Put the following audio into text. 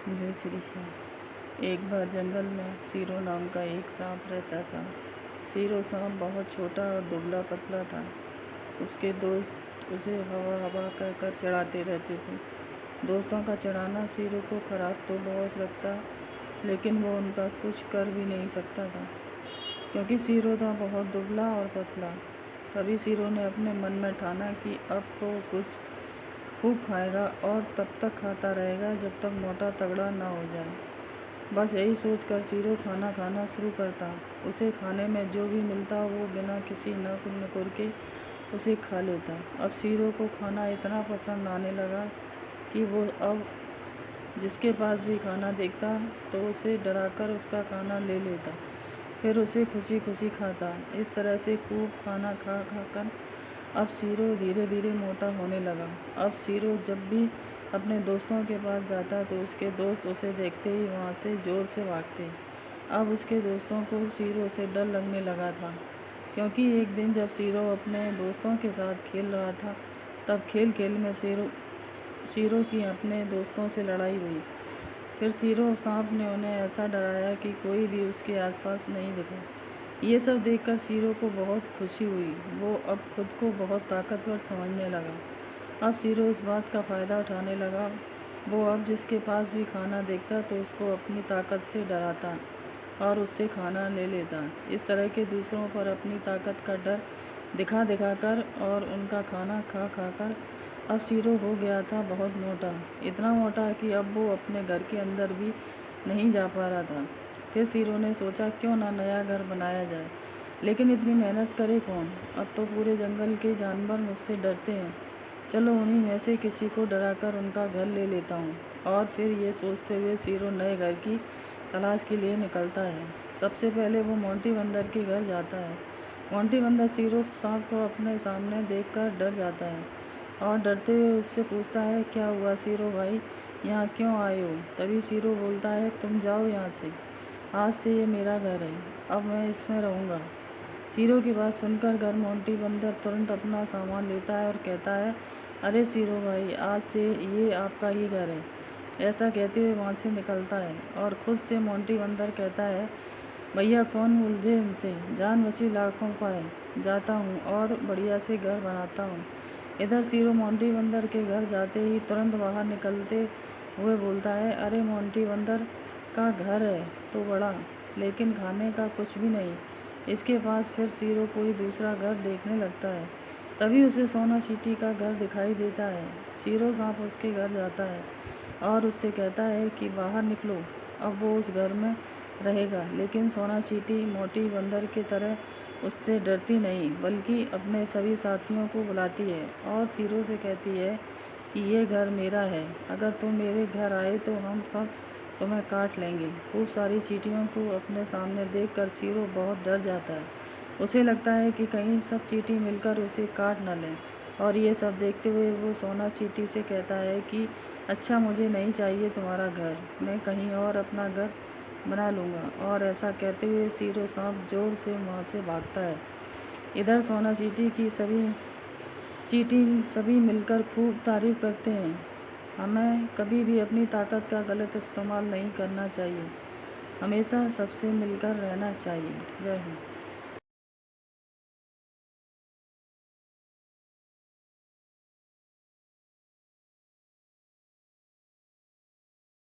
जय श्री श्याम। एक बार जंगल में सीरो नाम का एक सांप रहता था। सीरो सांप बहुत छोटा और दुबला पतला था। उसके दोस्त उसे हवा हवा कहकर चिढ़ाते रहते थे। दोस्तों का चिढ़ाना सीरो को खराब तो बहुत लगता, लेकिन वो उनका कुछ कर भी नहीं सकता था, क्योंकि सीरो था बहुत दुबला और पतला। तभी सीरो ने अपने मन में ठाना कि अब वो कुछ खूब खाएगा और तब तक खाता रहेगा जब तक मोटा तगड़ा ना हो जाए। बस यही सोचकर सीरो खाना खाना शुरू करता। उसे खाने में जो भी मिलता वो बिना किसी नुकुर के उसे खा लेता। अब सीरो को खाना इतना पसंद आने लगा कि वो अब जिसके पास भी खाना देखता तो उसे डराकर उसका खाना ले लेता, फिर उसे खुशी खुशी खाता। इस तरह से खूब खाना खा खा कर अब सीरो धीरे धीरे मोटा होने लगा। अब सीरो जब भी अपने दोस्तों के पास जाता तो उसके दोस्त उसे देखते ही वहाँ से जोर से भागते। अब उसके दोस्तों को सीरो से डर लगने लगा था, क्योंकि एक दिन जब सीरो अपने दोस्तों के साथ खेल रहा था, तब खेल खेल में सीरो की अपने दोस्तों से लड़ाई हुई। फिर सीरो सांप ने उन्हें ऐसा डराया कि कोई भी उसके आसपास नहीं दिखा। ये सब देखकर सीरो को बहुत खुशी हुई। वो अब खुद को बहुत ताकतवर समझने लगा। अब सीरो इस बात का फ़ायदा उठाने लगा। वो अब जिसके पास भी खाना देखता तो उसको अपनी ताकत से डराता और उससे खाना ले लेता। इस तरह के दूसरों पर अपनी ताकत का डर दिखा दिखा कर और उनका खाना खा खा कर अब सीरो हो गया था बहुत मोटा। इतना मोटा कि अब वो अपने घर के अंदर भी नहीं जा पा रहा था। फिर सीरो ने सोचा क्यों ना नया घर बनाया जाए, लेकिन इतनी मेहनत करे कौन? अब तो पूरे जंगल के जानवर मुझसे डरते हैं। चलो उन्हीं में से किसी को डराकर उनका घर ले लेता हूँ। और फिर ये सोचते हुए सीरो नए घर की तलाश के लिए निकलता है। सबसे पहले वो मोंटी बंदर के घर जाता है। मोंटी बंदर सीरो सांप को अपने सामने देखकर डर जाता है और डरते हुए उससे पूछता है, क्या हुआ सीरो भाई, यहाँ क्यों आए हो? तभी सीरो बोलता है, तुम जाओ यहाँ से, आज से ये मेरा घर है, अब मैं इसमें रहूँगा। सीरो की बात सुनकर घर मोंटी बंदर तुरंत अपना सामान लेता है और कहता है, अरे सीरो भाई, आज से ये आपका ही घर है। ऐसा कहते हुए वहाँ से निकलता है और ख़ुद से मोंटी बंदर कहता है, भैया कौन उलझे इनसे, जान बची लाखों पाए, जाता हूँ और बढ़िया से घर बनाता हूँ। इधर सीरो मोंटी बंदर के घर जाते ही तुरंत बाहर निकलते हुए बोलता है, अरे मोंटी बंदर का घर है तो बड़ा, लेकिन खाने का कुछ भी नहीं इसके पास। फिर सीरो कोई दूसरा घर देखने लगता है। तभी उसे सोना चींटी का घर दिखाई देता है। सीरो सांप उसके घर जाता है और उससे कहता है कि बाहर निकलो, अब वो उस घर में रहेगा। लेकिन सोना चींटी मोंटी बंदर की तरह उससे डरती नहीं, बल्कि अपने सभी साथियों को बुलाती है और सीरो से कहती है कि ये घर मेरा है, अगर तुम मेरे घर आए तो हम सब तुम्हें काट लेंगे। खूब सारी चींटियों को अपने सामने देखकर सीरो बहुत डर जाता है। उसे लगता है कि कहीं सब चींटी मिलकर उसे काट न लें। और ये सब देखते हुए वो सोना चींटी से कहता है कि अच्छा, मुझे नहीं चाहिए तुम्हारा घर, मैं कहीं और अपना घर बना लूँगा। और ऐसा कहते हुए सीरो सांप जोर से वहाँ से भागता है। इधर सोना चींटी की सभी मिलकर खूब तारीफ करते हैं। हमें कभी भी अपनी ताकत का गलत इस्तेमाल नहीं करना चाहिए, हमेशा सबसे मिलकर रहना चाहिए। जय हिंद।